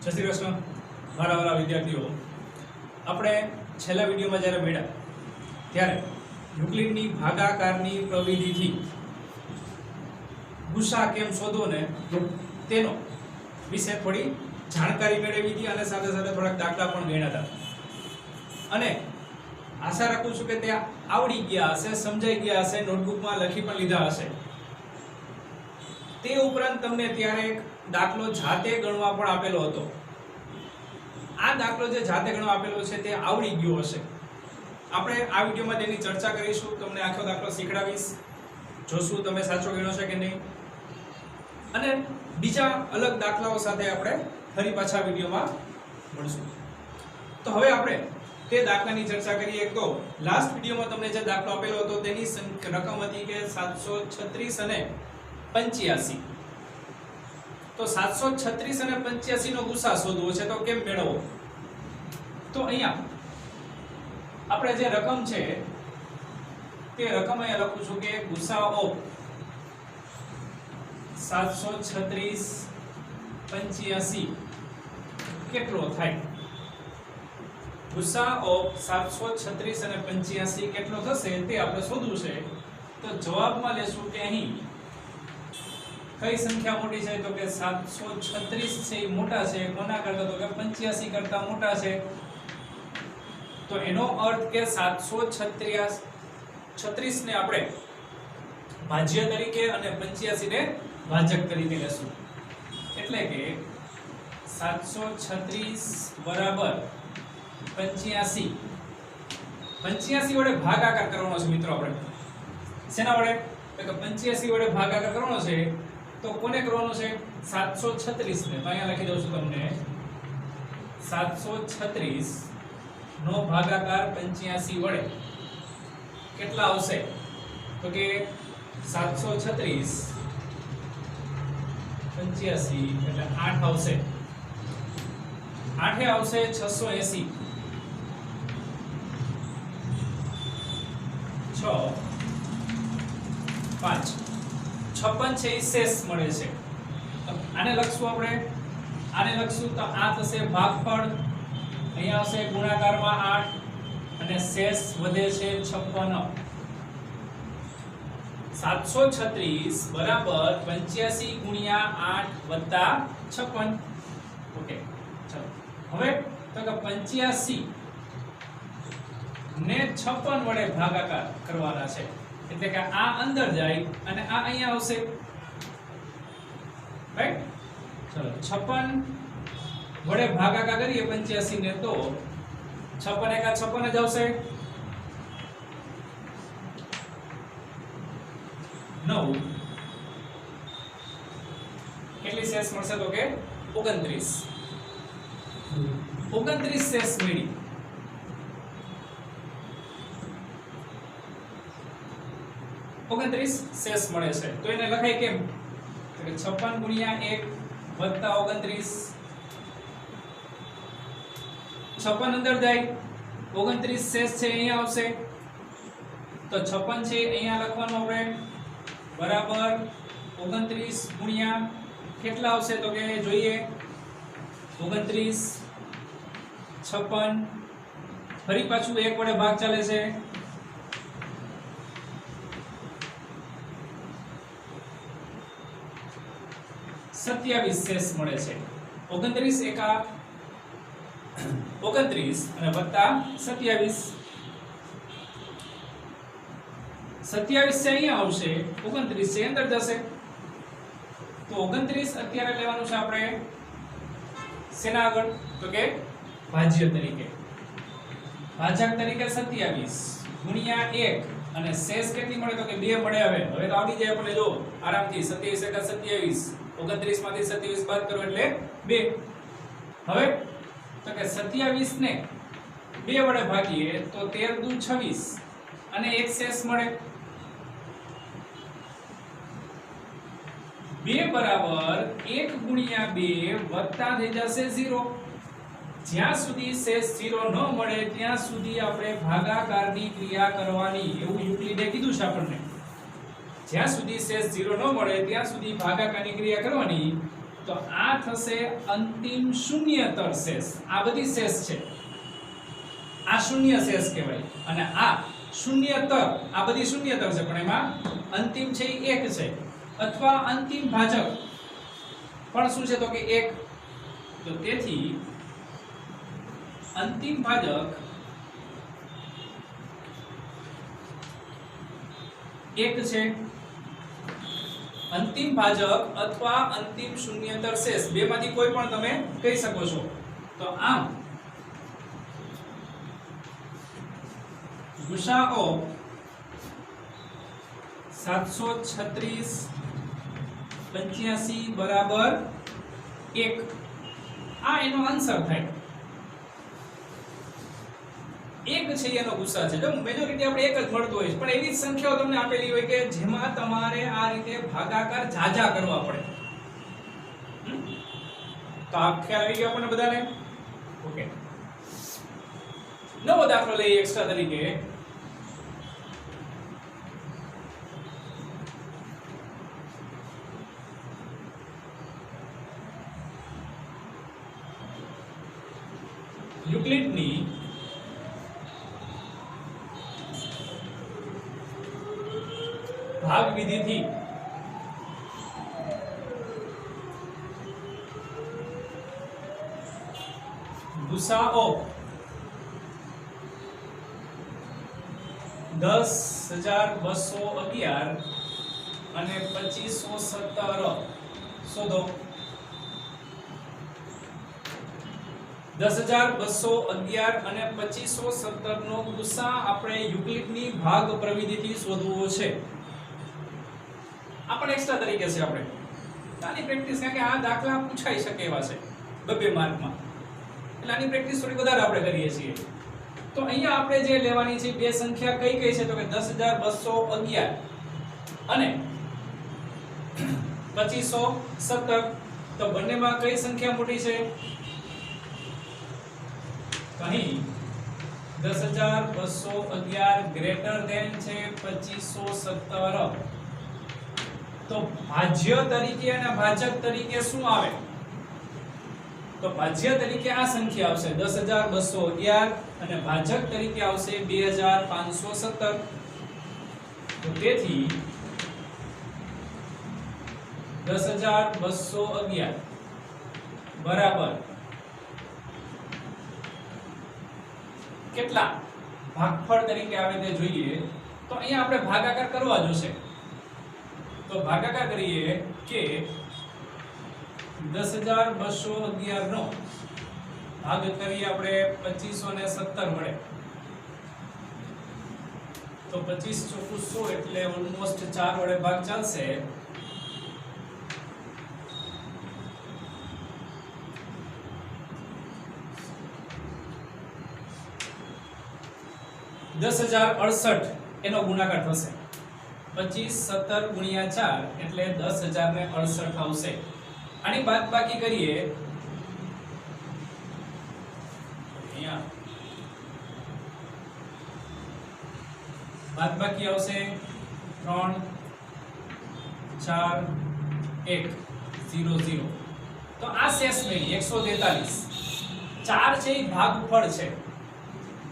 જય શ્રી કૃષ્ણ મારા વાલા વિદ્યાર્થીઓ, આપણે છેલ્લા વિડીયોમાં જ્યારે મળ્યા ત્યારે યુક્લિડની ભાગાકારની પ્રવિધિથી ગુસા કેમ શોધવો ને તેનો વિશે થોડી જાણકારી મેળવી હતી અને સાથે સાથે થોડાક દાખલા પણ ગણ્યા હતા. અને આશા રાખું છું કે તે આવડી ગયા હશે, સમજાઈ ગયા હશે, નોટબુકમાં લખી પણ લીધા હશે. તે ઉપરાંત તમને ત્યારે એક દાખલો જાતે ગણવા પણ આપેલો હતો. આ દાખલો જે જાતે ગણવા આપેલો છે તે આવડી ગયો હશે. આપણે આ વિડીયોમાં તેની ચર્ચા કરીશું, તમને આખો દાખલો શીખડાવીશ, જોશું તમે સાચો ગણ્યો છે કે નહીં, અને બીજા અલગ દાખલાઓ સાથે આપણે ફરી પાછા વિડીયોમાં મળશું. તો હવે આપણે તે દાખલાની ચર્ચા કરીએ. એક તો લાસ્ટ વિડીયોમાં તમને જે દાખલો આપેલો હતો તેની રકમ હતી કે 736 અને 85. તો 736 અને 85 નો ગુસા શોધવો છે તો કેમ મેળવવો? તો અહીંયા આપણે જે રકમ છે તે રકમ અહીંયા લખું છું કે ગુસાઅ 736 85 કેટલો થાય? ગુસાઅ 736 અને 85 કેટલો થશે તે આપણે શોધવું છે. તો જવાબમાં લેશું કે અહીં કઈ સંખ્યા મોટી છે? તો કે 736 છે એ મોટા છે. કોના કરતા? તો કે 85 કરતા મોટા છે. તો એનો અર્થ કે 736 ને આપણે ભાજ્ય તરીકે અને 85 ને ભાજક તરીકે લેશું. એટલે કે 736 બરાબર 85. 85 વડે ભાગાકાર કરવાનો છે મિત્રો. આપણે શેના વડે? તો કે 85 વડે ભાગાકાર કરવાનો છે. તો કોને કરવાનો છે? 736 ને. તો અહીંયા લખી દઉં છું તમને 736 નો ભાગાકાર 85 વડે કેટલા આવશે? તો કે 736 85 એટલે 8 આવશે. 8 આવશે 680. 6 5 56 છે એ શેષ મળે છે. આને લખશું આપણે, આને લખશું તો આ થશે ભાગફળ, અહીંયા આવશે ગુણાકારમાં 8 અને શેષ વધે છે 56. 736 બરાબર 85 ગુણ્યા 8 વત્તા 56. ઓકે, ચલો હવે તો કે 85 ને 56 વડે ભાગાકાર કરવાના છે. એટલે કે આ અંદર જાય અને આ અહીંયા આવશે, રાઈટ? ચલો 56 વડે ભાગાકાર કરીએ 85 ને તો 56 એકા 56 જ આવશે. 9 કેટલી શેષ મળશે? તો કે 29. 29 શેષ મળી. 29 શેષ મળે છે. તો એને લખાય કેમ? તો કે 56 ગુણ્યા 1 વત્તા 29. 56 અંદર જાય, 29 શેષ છે અહીંયા આવશે. તો 56 છે અહીંયા લખવાનું આપણે બરાબર 29 ગુણ્યા કેટલા આવશે? તો કે જોઈએ 29 56 ફરી પાછું 1 વડે ભાગ ચાલે છે. 27 શેષ મળે છે. 29 એકા 29 અને વત્તા 27. 27 છે અહીંયા આવશે, 29 છે અંદર જશે. તો 29 અત્યારે લેવાનું છે આપણે શેના આગળ? તો કે ભાજ્ય તરીકે. ભાજક તરીકે 27 ગુણ્યા 1 અને શેષ કેટલી મળે? તો કે 2 મળે. હવે તો આવડી જાય આપણે, જો આરામથી. 27 એકા 27, 29 માંથી 27 બાદ કરો એટલે 2. હવે તો કે 27 ને 2 વડે ભાગીએ તો 13 દુ 26 અને એક શેષ મળે. 2 બરાબર 1 ગુણ્યા 2 વત્તા થઈ જશે 0. જ્યાં સુધી શેષ 0 ન મળે ત્યાં સુધી આપણે ભાગાકારની ક્રિયા કરવાની, એવું યુક્લિડે કીધું છે આપણને. જ્યાં સુધી શેષ 0 ન મળે ત્યાં સુધી ભાગાકારની ક્રિયા કરવાની. તો આ થશે અંતિમ શૂન્યતર શેષ. આ બધી શેષ છે, આ શૂન્ય શેષ કહેવાય, અને આ શૂન્યતર, આ બધી શૂન્યતર છે, પણ એમાં અંતિમ છે એ 1 છે. અથવા અંતિમ ભાજક પણ શું છે તો કે 1. તો તેથી અંતિમ ભાજક 1 છે. અંતિમ ભાજક અથવા અંતિમ શૂન્યતર શેષ બેમાંથી કોઈ પણ તમે કહી શકો છો. તો આમ ગુસાઅ 736 85 બરાબર 1. આ એનો આન્સર થાય. 1 છે એનો ગુસા છે. જો મેજોરિટી આપણે 1 જ મળતું હોય છે, પણ એવી સંખ્યાઓ તમને આપેલી હોય કે જેમાં તમારે આ રીતે ભાગાકાર જાજા કરવા પડે. તો આ ખ્યાલ આવી ગયો આપણને બધાને? ઓકે, નવો દાખલો લઈએ એક્સ્ટ્રા તરીકે. યુક્લિડની ભાગ વિધિથી ગુસાઅ 10,211 અને 2517 શોધો. 10,211 અને 2517 નો ગુસા આપણે યુક્લિડની ભાગ પ્રવિધિથી શોધવો છે. આ પણ એક્સ્ટ્રા તરીકે છે. આપણે આની પ્રેક્ટિસ, કારણ કે આ દાખલા પૂછાઈ શકે એવા છે 2 માર્કમાં, એટલે આની પ્રેક્ટિસ થોડી વધારે આપણે કરીએ છીએ. તો અહીંયા આપણે જે લેવાની છે બે સંખ્યા કઈ કઈ છે તો કે 10,211 અને 2517. તો બંનેમાં કઈ સંખ્યા મોટી છે? અહીં 10,211 ગ્રેટર ધેન છે 2517. તો ભાજ્ય તરીકે અને ભાજક તરીકે શું આવે? તો ભાજ્ય તરીકે આ સંખ્યા આવશે 10,211 અને ભાજક તરીકે આવશે 2,517. તો તેથી 10,211 બરાબર કેટલા ભાગફળ તરીકે આવે તે જોઈએ. તો અહીંયા આપણે ભાગાકાર કરવા જોશે. તો ભાગાકાર કરીએ કે 10,211 નો ભાગ કરીએ આપણે 2517 વડે. તો 25 ચોકુ 100 એટલે ઓલમોસ્ટ 4 વડે ભાગ ચાલશે. 10,068 એનો ગુણાકાર થશે. 25 17 ગુણ્યા 4 એટલે 10,068 આવશે. આની બાદબાકી કરીએ. અહીંયા બાદબાકી આવશે 3 4 1 0 0. તો આ શેષ મેળવી 143. 4 છે એ ભાગફળ છે.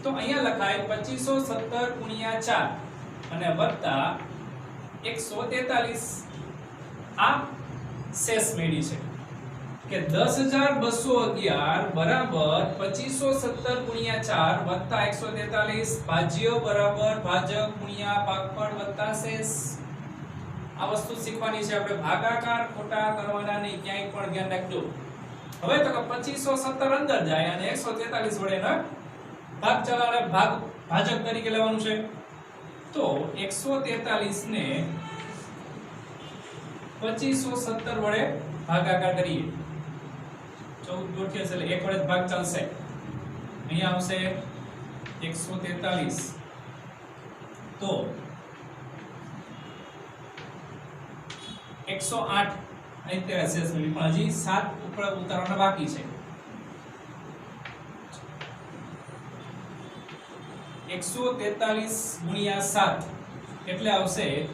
તો અહીંયા લખાય 2517 ગુણ્યા 4 અને વત્તા 143. આ શેષ મેળી છે કે 10,211 બરાબર 2517 ગુણ્યા 4 વત્તા 143 ભાજ્ય બરાબર ભાજક ગુણ્યા ભાગફળ વત્તા શેષ. આ વસ્તુ શીખવાની છે આપણે. ભાગાકાર ખોટા કરવાના નહીં, ક્યાંય પણ ધ્યાન રાખજો. હવે તો કે 2517 અંદર જાય અને 143 વડે ના ભાગ ચલાવે, ભાજક તરીકે લેવાનું છે. તો 143 ને 2517 વડે ભાગાકાર કરીએ. 14 ગોઠિયા છે એટલે 1 વડે ભાગ ચાલશે. અહીંયા આવશે 143. તો 108 અહીં તે શેષ મળી, પણ હજી 7 ઉપર ઉતારવાના બાકી છે. 143 ગુણ્યા 7 એટલે આવશે 1,000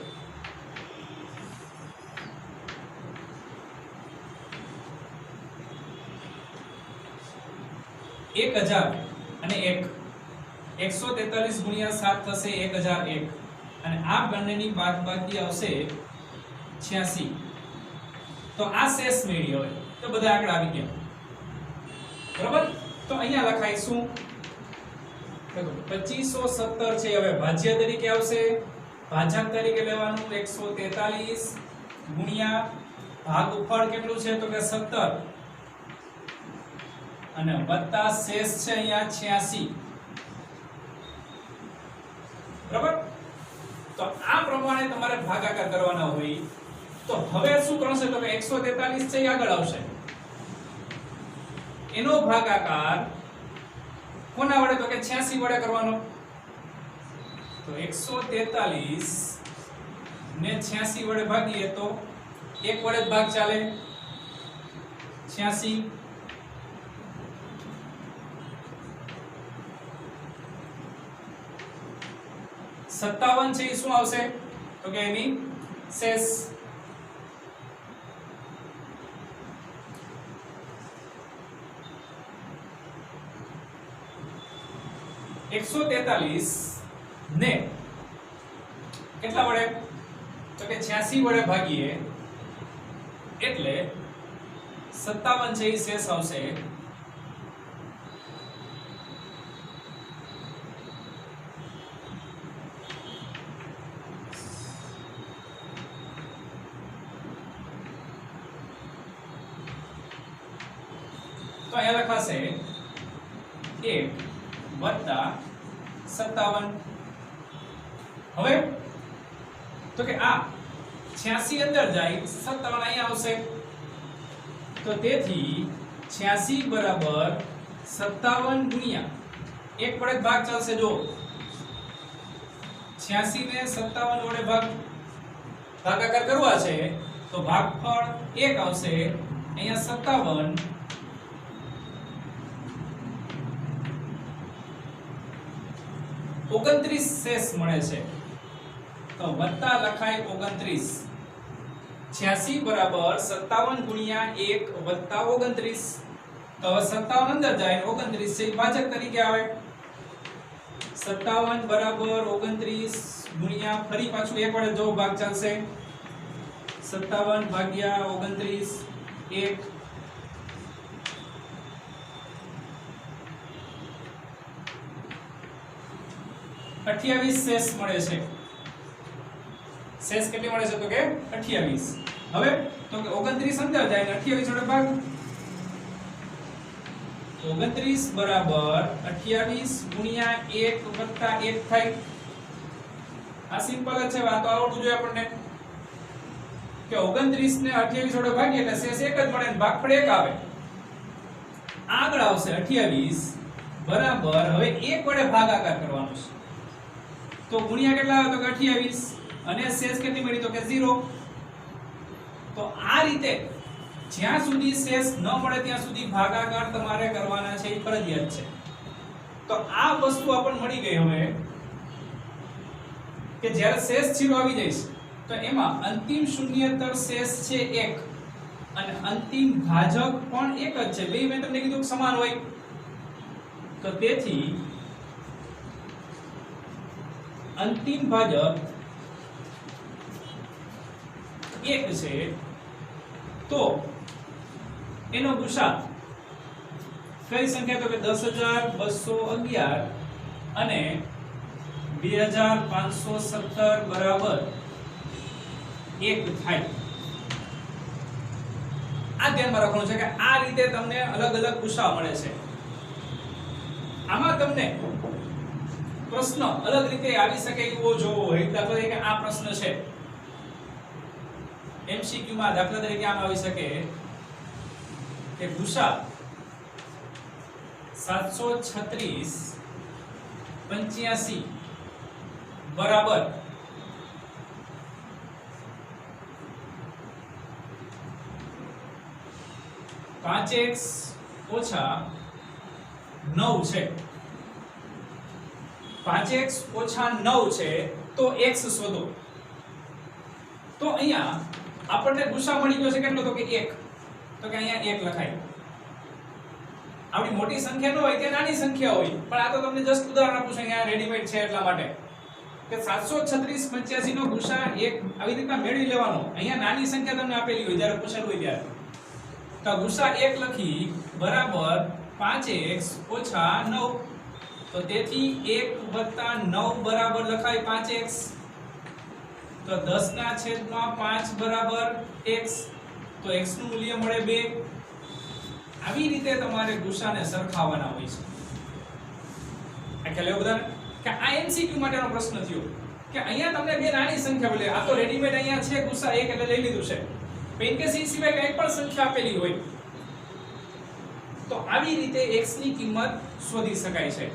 1000 અને 1 143 ગુણ્યા 7 થશે 1001 અને આ બંનેની બાદબાકી આવશે 86. તો આ શેષ મેળી હવે તો બધા આંકડા આવી ગયા બરાબર. તો અહીંયા લખાય શું? 2517 છે. હવે ભાજ્ય તરીકે આવશે, ભાજક તરીકે લેવાનું 143 ગુણ્યા ભાગફળ કેટલું છે તો કે 17 અને વત્તા શેષ છે અહીંયા 86 બરાબર. તો આ પ્રમાણે તમારે ભાગાકાર કરવાના હોય. તો હવે શું કરશે તો કે 143 છે એ આગળ આવશે, એનો ભાગાકાર કોના વડે તો કે 86 વડે કરવાનો. તો 143 ને 86 વડે ભાગીએ તો એક વડે જ ભાગ ચાલે. 86 57 છે એ શું આવશે તો કે એની શેષ. એકસો 43 ને કેટલા વડે તો કે 86 વડે ભાગીએ એટલે 57 છે એ શેષ આવશે. તો અહીંયા લખાશે 1 વત્તા 57. હવે તો કે આ 86 અંદર જાય 57 અહીંયા આવશે. તો તેથી 86 બરાબર 57 ગુણ્યા એક વડે ભાગ ચાલશે. જો 86 ને 57 વડે ભાગાકાર કરવા છે તો ભાગફળ 1 આવશે. અહીંયા 57 29 શેષ મળે છે. તો વત્તા લખાય 29. 86 બરાબર 57 ગુણ્યા 1 વત્તા 29. તો હવે 57 અંદર જાય 29 છે ભાજક તરીકે આવે. 57 બરાબર 29 ગુણ્યા ફરી પાછું એક વડે જો ભાગ ચાલશે. 57 ભાગ્યા 29 1 28 શેષ મળે છે. શેષ કેટલી મળે છે તો કે 28. હવે તો કે 29 અંદર જાય ને 28 જોડે ભાગ. 29 બરાબર 28 ગુણ્યા 1 વત્તા 1 થાય. આ સિમ્પલ જ છે. આ તો આવડવું જોઈએ આપણને કે 29 ને 28 જોડે ભાગીએ એટલે શેષ એક જ મળે ને ભાગફળ 1 આવે. આગળ આવશે 28 બરાબર હવે 1 વડે ભાગાકાર કરવાનો છે. તો ગુણ્યા કેટલા આવે તો કે 28 અને શેષ કેટલી મળી તો કે 0. તો આ રીતે જ્યાં સુધી શેષ ન મળે ત્યાં સુધી ભાગાકાર તમારે કરવાના છે એ ફરજિયાત છે. તો આ વસ્તુ આપણને મળી ગઈ. હવે કે જ્યારે શેષ 0 આવી જાય તો એમાં અંતિમ શૂન્યતર શેષ છે 1 અને અંતિમ ભાજક પણ 1 જ છે. બે મેં તમને કીધું સમાન હોય. તો તેથી અંતિમ ભાજક 1 છે. તો એનો ગુસા કઈ સંખ્યા તો કે 10211 અને 2517 બરાબર 1 થાય. આ ધ્યાનમાં રાખવાનું છે કે આ રીતે તમને અલગ અલગ ગુસા મળે છે. આમાં તમને પ્રશ્ન અલગ રીતે આવી શકે એવો જોવો હોય. દાખલા તરીકે આ પ્રશ્ન છે MCQ માં. દાખલા તરીકે આમ આવી શકે કે ગુસા 736 85 બરાબર 5x ઓછા 9 છે. 5x ઓછા 9 છે તો x શોધો. તો અહીંયા આપણને ગુસા મળી ગયો છે કેટલો તો કે 1. તો કે અહીંયા 1 લખાય. આપણી મોટી સંખ્યા ન હોય કે નાની સંખ્યા હોય, પણ આ તો તમને જસ્ટ ઉદાહરણ આપું છું, અહીંયા રેડીમેડ છે એટલા માટે કે 736 85 નો ગુસા એક આવી રીતના મેળવી લેવાનો. અહીંયા નાની સંખ્યા તમને આપેલી હોય જ્યારે પૂછેલું હોય ત્યારે, તો ગુસા 1 લખી બરાબર 5x ઓછા 9. તો તેથી 1 + 9 બરાબર લખાય 5x. તો 10 ના છેદમાં 5 બરાબર x. તો x નું મૂલ્ય મળે 2. આવી રીતે તમારે ગુસાને સરખાવવાના હોય છે. આ ખ્યાલ આવ્યો બધાને કે આ એમસીક્યુ માટેનો પ્રશ્ન થયો કે અહીંયા તમને બે નાની સંખ્યા મળે. આ તો રેડીમેડ અહીંયા છે ગુસા 1 એટલે લઈ લીધું છે. પેન કે સી સિવાય કંઈ પણ સંખ્યા આપેલી હોય તો આવી રીતે x ની કિંમત શોધી શકાય છે.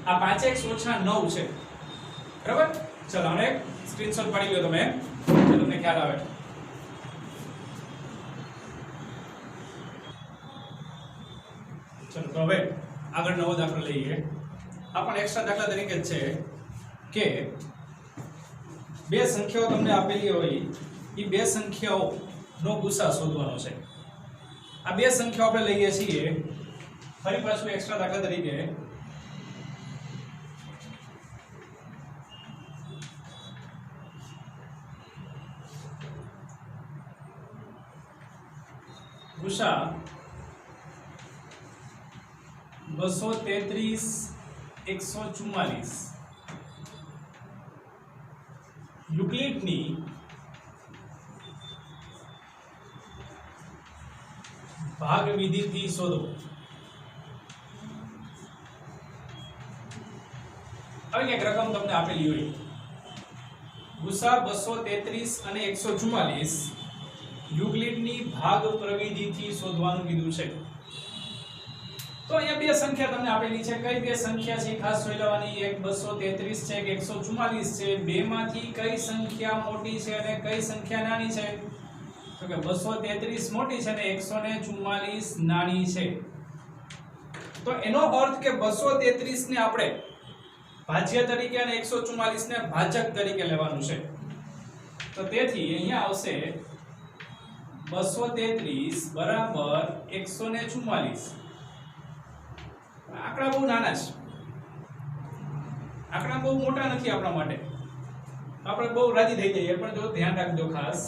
આ 5x ઓછા 9 છે. બરાબર? ચલો હવે સ્ક્રીનશોટ પાડી લો તમે, તો તમને ખ્યાલ આવે. ચલો તો હવે આગળ નવો દાખલો લઈએ. આ પણ એક્સ્ટ્રા દાખલા તરીકે જ છે કે બે સંખ્યાઓ તમને આપેલી હોય, એ બે સંખ્યાઓનો ગુસા શોધવાનો છે. આ બે સંખ્યાઓ આપણે લઈએ છીએ. ફરી પાછું એક્સ્ટ્રા દાખલા તરીકે ગુસા 233 144 યુક્લિડની ભાગ વિધિથી શોધો. હવે એક રકમ તમને આપેલી હોય, ગુસા 233 અને 144 યુક્લિડની ભાગ પ્રવિધિથી શોધવાનું કીધું છે. તો અહીંયા બે સંખ્યા તમને આપેલી છે. કઈ બે સંખ્યા છે ખાસ જોઈ લેવાની. એક 233 છે કે 144 છે. બેમાંથી કઈ સંખ્યા મોટી છે અને કઈ સંખ્યા નાની છે? તો કે 233 મોટી છે અને 144 નાની છે. તો એનો અર્થ કે 233 ને આપણે ભાજ્ય તરીકે અને 144 ને ભાજક તરીકે લેવાનું છે. તો તેથી અહીંયા આવશે 233 બરાબર 144. આંકડા બહુ નાના છે, આંકડા બહુ મોટા નથી આપણા માટે, આપણે બહુ રાજી થઈ જઈએ. પણ જો ધ્યાન રાખજો ખાસ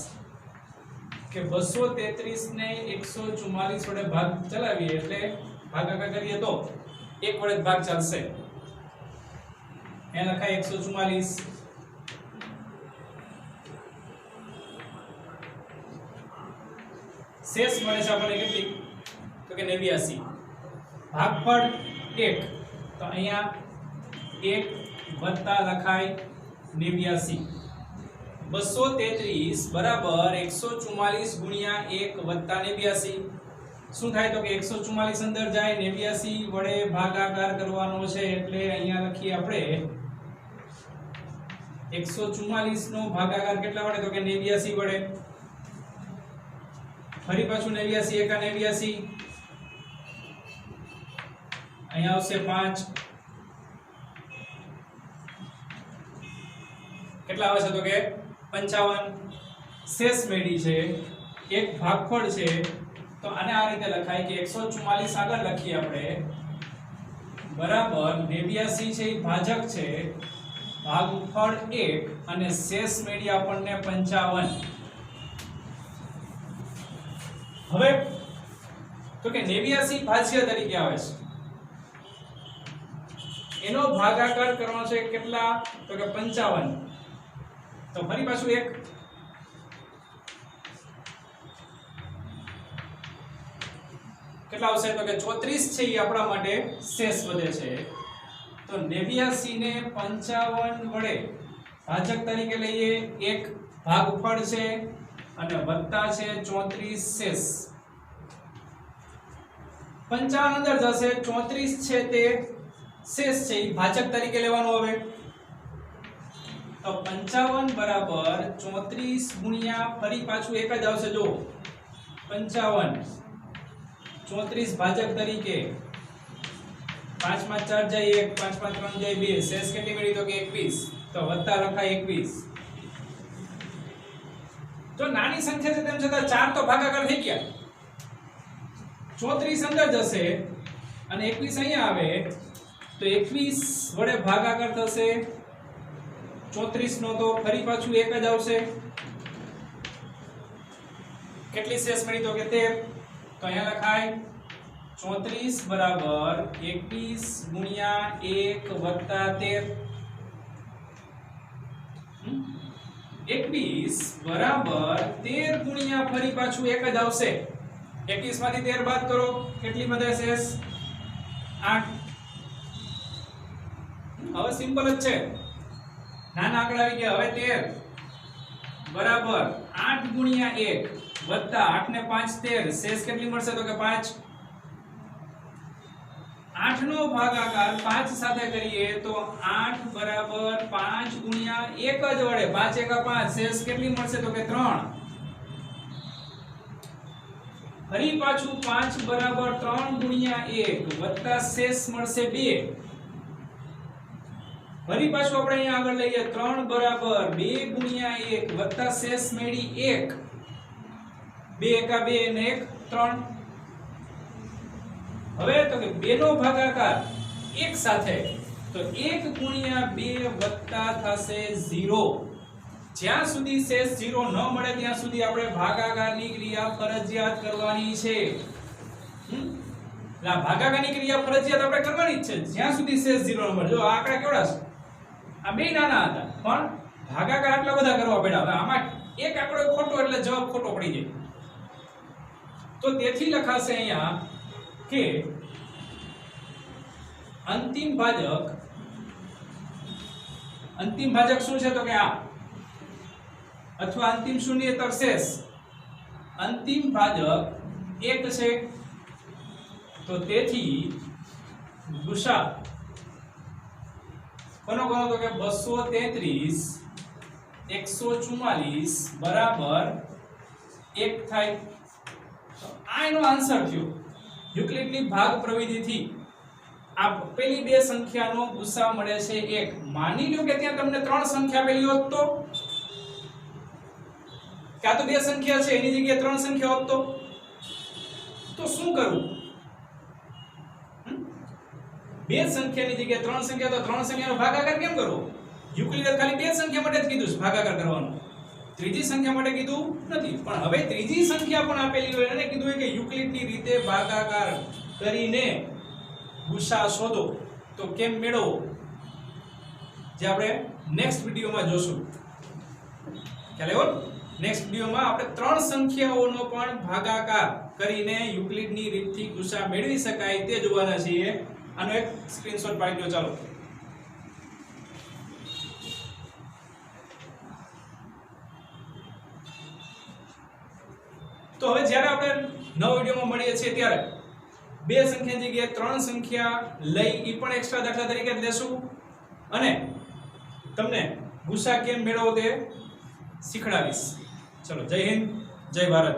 કે 233 ને 144 વડે ભાગ ચલાવીએ એટલે ભાગાકાર કરીએ તો એક વડે ભાગ ચાલશે. અહીંયા લખાય 144. શેષ મળે છે આપણને કેટલી? તો કે 89. ભાગફળ 1, તો અહીંયા 1 વત્તા લખાય 89. 233 બરાબર 144 ગુણ્યા 1 વત્તા 89. શું થાય? તો કે 144 અંદર જાય, 89 વડે ભાગાકાર કરવાનો છે એટલે અહીંયા લખીએ આપણે 144 નો ભાગાકાર કેટલા વડે? તો કે 89 વડે. ફરી પાછું 89 એકા 89, અહીંયા આવશે 5. કેટલા આવે છે? તો કે 55. શેષ મેળી છે, એક ભાગફળ છે, તો આને આ રીતે લખાય કે 144 આગળ લખીએ આપણે બરાબર 89 છે એ ભાજક છે, ભાગફળ 1 અને શેષ મેળી આપણને 55. હવે તો કે 89 ભાજ્ય તરીકે આવે છે, એનો ભાગાકાર કરવાનો છે કેટલા? તો કે 55. તો ફરી પાછું એક કેટલા આવશે? તો કે 34 છે એ આપણા માટે શેષ વધે છે. તો 89 ને 55 વડે ભાજક તરીકે લઈએ, એક ભાગફળ છે અને વત્તા છે 34 શેષ. 55 અંદર જશે, 34 છે તે શેષ છે એ ભાજક તરીકે લેવાનું. હવે તો 55 બરાબર 34 ગુણ્યા ફરી પાછું એક જ આવશે. જો 55 34 ભાજક તરીકે 5 માં 4 જાય 1, 5 માં 3 જાય 2, શેષ કેટલી મળી? તો કે 21. તો વત્તા લખાય 21. તો નાની સંખ્યા છે તેમ છતાં 4 તો ભાગાકાર થઈ ગયા. 34 અંદર જશે અને 21 અહીંયા આવે તો 21 વડે ભાગાકાર થશે 34 નો તો ફરી પાછું 1 જ આવશે. કેટલી શેષ મળી તો કે 13. તો અહીંયા લખાય 34 બરાબર 21 ગુણ્યા 1 વત્તા 13. 21 બરાબર 13 ગુણ્યા ફરી પાછું 1 જ આવશે. 21 માંથી 13 બાદ કરો કેટલી વધે શેષ 8. હવે સિમ્પલ જ છે, નાના આંકડા આવી ગયા. હવે 13 બરાબર 8 ગુણ્યા 1 વત્તા 8 ને 5 13, શેષ કેટલી મળશે તો કે 5. 8 નો ભાગાકાર 5 સાથે કરીએ તો 8 બરાબર 5 ગુણ્યા 1 જ વડે 5 એકા 5, શેષ કેટલી મળશે તો કે 3. ફરી પાછું 5 બરાબર 3 ગુણ્યા 1 વત્તા શેષ મળશે 2. ફરી પાછું આપણે અહીંયા આગળ લઈએ 3 બરાબર 2 ગુણ્યા 1 વત્તા શેષ મેળી 1. 2 એકા 2 અને 1 3. હવે તો કે 2 નો ભાગાકાર 1 સાથે તો 1 ગુણ્યા 2 વત્તા થશે 0. જ્યાં સુધી શેષ 0 ન મળે ત્યાં સુધી આપણે ભાગાકારની ક્રિયા ફરજિયાત કરવાની છે. ભાગાકારની ક્રિયા ફરજિયાત આપણે કરવાની જ છે જ્યાં સુધી શેષ 0 ન મળે. જો આ આંકડા કેવડા છે, આ બે નાના હતા પણ ભાગાકાર આટલા બધા કરવા પડ્યા. હવે આમાં એક આંકડો ખોટો એટલે જવાબ ખોટો પડી જાય. તો તેથી લખાશે અહીંયા કે અંતિમ ભાજક શું છે તો કે આ, અથવા અંતિમ શૂન્યેતર શેષ. અંતિમ ભાજક 1 છે તો તેથી ગુસા કોનો કોનો તો કે 233 144 બરાબર 1 થાય. આ એનો આન્સર થયો યુક્લિડની ભાગ પ્રવિધિથી. આ પેલી બે સંખ્યાનો ગુસા મળે છે 1. માની લો કે ત્યાં તમને 3 સંખ્યા પેલી હોત તો આ તો બે સંખ્યા છે એની જગ્યાએ 3 સંખ્યા હોત તો શું કરવું? બે સંખ્યાની જગ્યાએ 3 સંખ્યા, તો 3 સંખ્યાનો ભાગાકાર કેમ કરવો? યુક્લિડે ખાલી બે સંખ્યા માટે જ કીધું છે ભાગાકાર કરવાનું, ત્રીજી સંખ્યા માટે કીધું નથી. પણ હવે ત્રીજી સંખ્યા પણ આપેલી હોય અને કીધું હોય કે યુક્લિડની રીતે ભાગાકાર કરીને ગુસા શોધો, તો કેમ મેળવવો જે આપણે નેક્સ્ટ વિડિયોમાં જોશું. ખ્યાલ આવ્યો? નેક્સ્ટ વિડિયોમાં આપણે 3 સંખ્યાઓનો પણ ભાગાકાર કરીને યુક્લિડની રીતથી ગુસા મેળવી શકાય તે જોવાના છીએ. આનો એક સ્ક્રીનશોટ પાડી લો. ચાલો તો હવે જ્યારે આપણે નવા વિડિયોમાં મળીએ છીએ ત્યારે બે સંખ્યાની જગ્યાએ 3 સંખ્યા લઈ ઈ પણ એક્સ્ટ્રા દાખલા તરીકે જ લેશું અને તમને ગુસા કેમ મેળવવો તે શીખડાવીશ. ચલો, જય હિન્દ, જય ભારત.